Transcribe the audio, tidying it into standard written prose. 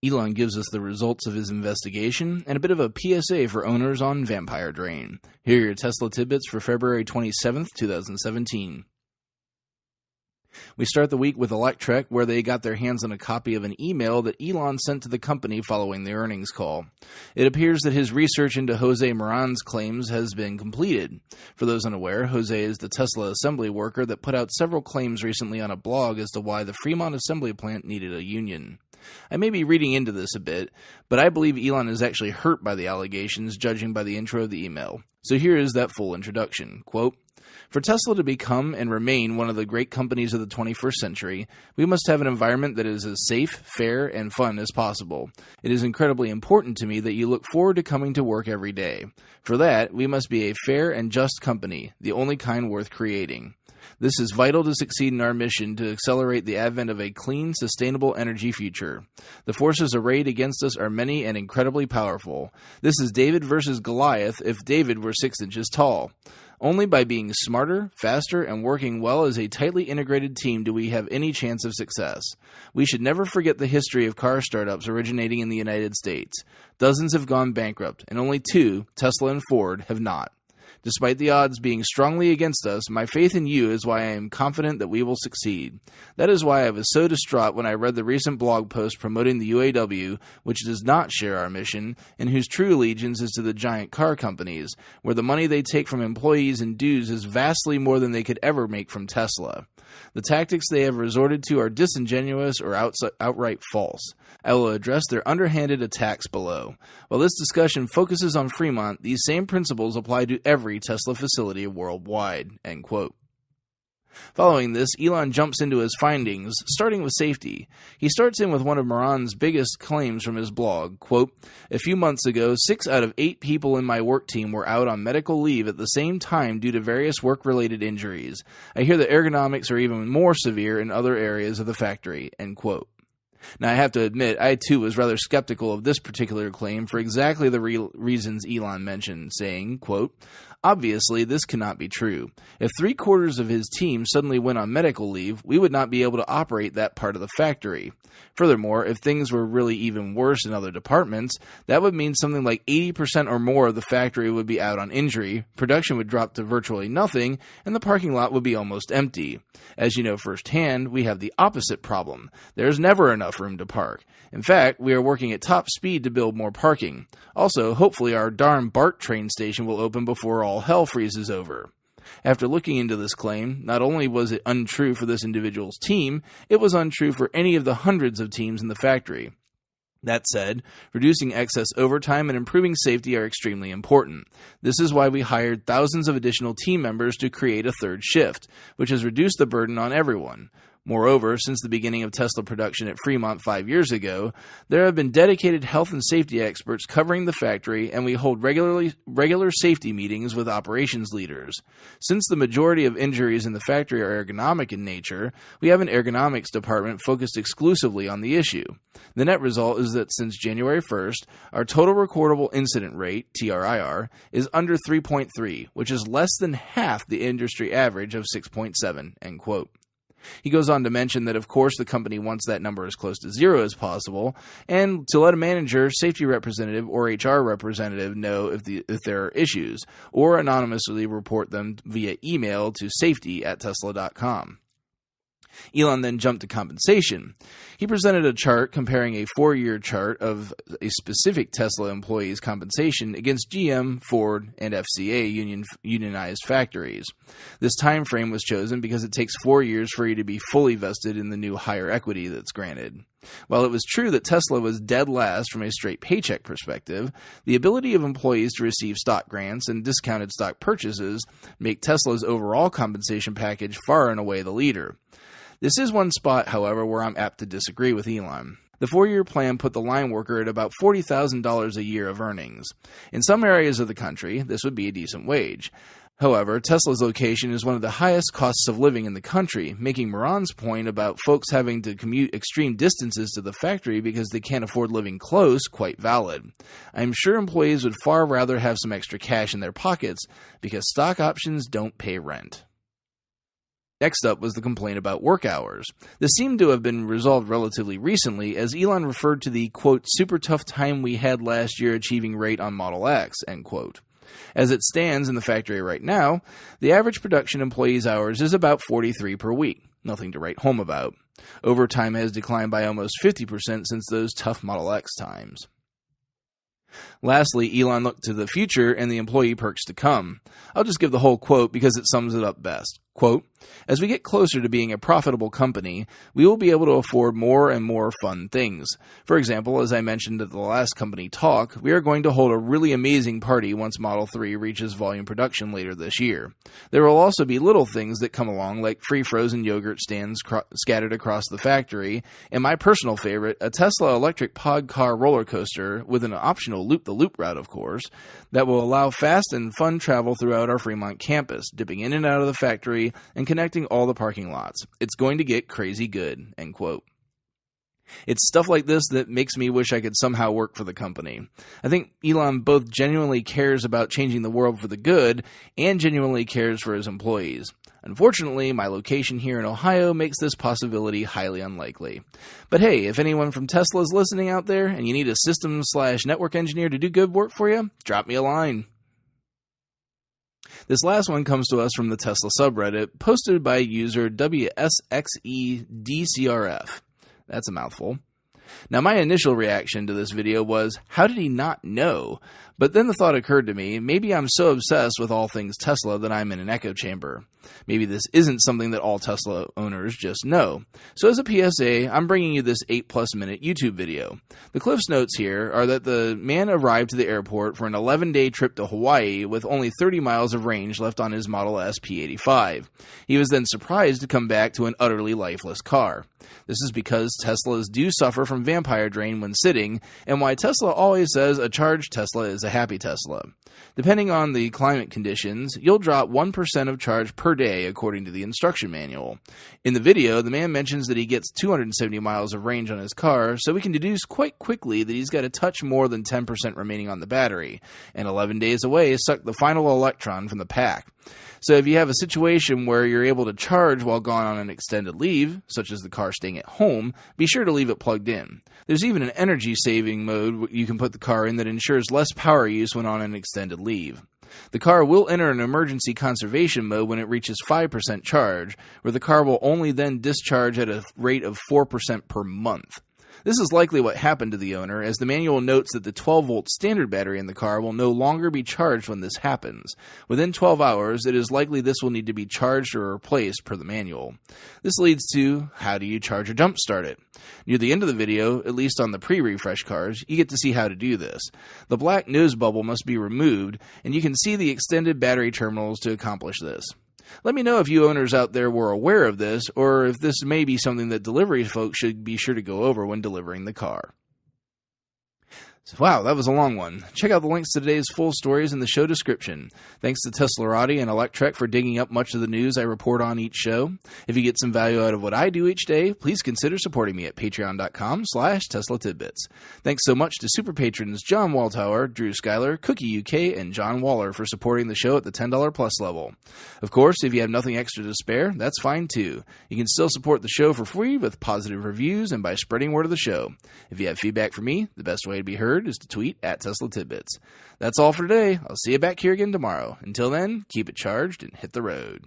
Elon gives us the results of his investigation and a bit of a PSA for owners on Vampire Drain. Here are your Tesla tidbits for February 27th, 2017. We start the week with Electrek, where they got their hands on a copy of an email that Elon sent to the company following the earnings call. It appears that his research into Jose Moran's claims has been completed. For those unaware, Jose is the Tesla assembly worker that put out several claims recently on a blog as to why the Fremont assembly plant needed a union. I may be reading into this a bit, but I believe Elon is actually hurt by the allegations, judging by the intro of the email. So here is that full introduction. Quote, "For Tesla to become and remain one of the great companies of the 21st century, we must have an environment that is as safe, fair, and fun as possible. It is incredibly important to me that you look forward to coming to work every day. For that, we must be a fair and just company, the only kind worth creating. This is vital to succeed in our mission to accelerate the advent of a clean, sustainable energy future. The forces arrayed against us are many and incredibly powerful. This is David versus Goliath if David were 6 inches tall. Only by being smarter, faster, and working well as a tightly integrated team do we have any chance of success. We should never forget the history of car startups originating in the United States. Dozens have gone bankrupt, and only 2, Tesla and Ford, have not. Despite the odds being strongly against us, my faith in you is why I am confident that we will succeed. That is why I was so distraught when I read the recent blog post promoting the UAW, which does not share our mission, and whose true allegiance is to the giant car companies, where the money they take from employees and dues is vastly more than they could ever make from Tesla. The tactics they have resorted to are disingenuous or outright false. I will address their underhanded attacks below. While this discussion focuses on Fremont, these same principles apply to every Tesla facility worldwide." End quote. Following this, Elon jumps into his findings, starting with safety. He starts in with one of Moran's biggest claims from his blog. Quote, "A few months ago, 6 out of 8 people in my work team were out on medical leave at the same time due to various work-related injuries. I hear the ergonomics are even more severe in other areas of the factory." End quote. Now, I have to admit, I too was rather skeptical of this particular claim for exactly the reasons Elon mentioned, saying, quote, "Obviously, this cannot be true. If 3/4 of his team suddenly went on medical leave, we would not be able to operate that part of the factory. Furthermore, if things were really even worse in other departments, that would mean something like 80% or more of the factory would be out on injury, production would drop to virtually nothing, and the parking lot would be almost empty. As you know firsthand, we have the opposite problem. There is never enough room to park. In fact, we are working at top speed to build more parking. Also, hopefully our darn BART train station will open before all hell freezes over." After looking into this claim, not only was it untrue for this individual's team, it was untrue for any of the hundreds of teams in the factory. That said, reducing excess overtime and improving safety are extremely important. This is why we hired thousands of additional team members to create a third shift, which has reduced the burden on everyone. Moreover, since the beginning of Tesla production at Fremont 5 years ago, there have been dedicated health and safety experts covering the factory, and we hold regular safety meetings with operations leaders. Since the majority of injuries in the factory are ergonomic in nature, we have an ergonomics department focused exclusively on the issue. The net result is that since January 1st, our total recordable incident rate, TRIR, is under 3.3, which is less than half the industry average of 6.7, end quote. He goes on to mention that, of course, the company wants that number as close to 0 as possible, and to let a manager, safety representative, or HR representative know if there are issues, or anonymously report them via email to safety@tesla.com. Elon then jumped to compensation. He presented a chart comparing a 4-year chart of a specific Tesla employee's compensation against GM, Ford, and FCA unionized factories. This time frame was chosen because it takes 4 years for you to be fully vested in the new higher equity that's granted. While it was true that Tesla was dead last from a straight paycheck perspective, the ability of employees to receive stock grants and discounted stock purchases make Tesla's overall compensation package far and away the leader. This is one spot, however, where I'm apt to disagree with Elon. The 4-year plan put the line worker at about $40,000 a year of earnings. In some areas of the country, this would be a decent wage. However, Tesla's location is one of the highest costs of living in the country, making Moran's point about folks having to commute extreme distances to the factory because they can't afford living close quite valid. I'm sure employees would far rather have some extra cash in their pockets because stock options don't pay rent. Next up was the complaint about work hours. This seemed to have been resolved relatively recently, as Elon referred to the, quote, super tough time we had last year achieving rate on Model X, end quote. As it stands in the factory right now, the average production employee's hours is about 43 per week. Nothing to write home about. Overtime has declined by almost 50% since those tough Model X times. Lastly, Elon looked to the future and the employee perks to come. I'll just give the whole quote because it sums it up best. Quote, as we get closer to being a profitable company, we will be able to afford more and more fun things. For example, as I mentioned at the last company talk, we are going to hold a really amazing party once Model 3 reaches volume production later this year. There will also be little things that come along like free frozen yogurt stands scattered across the factory, and my personal favorite, a Tesla electric pod car roller coaster with an optional loop-the-loop route, of course, that will allow fast and fun travel throughout our Fremont campus, dipping in and out of the factory and connecting all the parking lots. It's going to get crazy good, end quote. It's stuff like this that makes me wish I could somehow work for the company. I think Elon both genuinely cares about changing the world for the good and genuinely cares for his employees. Unfortunately, my location here in Ohio makes this possibility highly unlikely. But hey, if anyone from Tesla is listening out there and you need a systems/network engineer to do good work for you, drop me a line. This last one comes to us from the Tesla subreddit, posted by user WSXEDCRF. That's a mouthful. Now, my initial reaction to this video was, how did he not know? But then the thought occurred to me, maybe I'm so obsessed with all things Tesla that I'm in an echo chamber. Maybe this isn't something that all Tesla owners just know. So as a PSA, I'm bringing you this 8+ minute YouTube video. The Cliff's Notes here are that the man arrived to the airport for an 11-day trip to Hawaii with only 30 miles of range left on his Model S P85. He was then surprised to come back to an utterly lifeless car. This is because Teslas do suffer from vampire drain when sitting, and why Tesla always says a charged Tesla is a happy Tesla. Depending on the climate conditions, you'll drop 1% of charge per day according to the instruction manual. In the video, the man mentions that he gets 270 miles of range on his car, so we can deduce quite quickly that he's got a touch more than 10% remaining on the battery, and 11 days away suck the final electron from the pack. So if you have a situation where you're able to charge while gone on an extended leave, such as the car staying at home, be sure to leave it plugged in. There's even an energy-saving mode you can put the car in that ensures less power use when on an extended leave. The car will enter an emergency conservation mode when it reaches 5% charge, where the car will only then discharge at a rate of 4% per month. This is likely what happened to the owner, as the manual notes that the 12-volt standard battery in the car will no longer be charged when this happens. Within 12 hours, it is likely this will need to be charged or replaced per the manual. This leads to, how do you charge or jump start it? Near the end of the video, at least on the pre-refresh cars, you get to see how to do this. The black nose bubble must be removed, and you can see the extended battery terminals to accomplish this. Let me know if you owners out there were aware of this, or if this may be something that delivery folks should be sure to go over when delivering the car. Wow, that was a long one. Check out the links to today's full stories in the show description. Thanks to Teslarati and Electrek for digging up much of the news I report on each show. If you get some value out of what I do each day, please consider supporting me at patreon.com/Tesla Tidbits. Thanks so much to super patrons John Waltower, Drew Schuyler, Cookie UK, and John Waller for supporting the show at the $10 plus level. Of course, if you have nothing extra to spare, that's fine too. You can still support the show for free with positive reviews and by spreading word of the show. If you have feedback for me, the best way to be heard is to tweet at Tesla Tidbits. That's all for today. I'll see you back here again tomorrow. Until then, keep it charged and hit the road.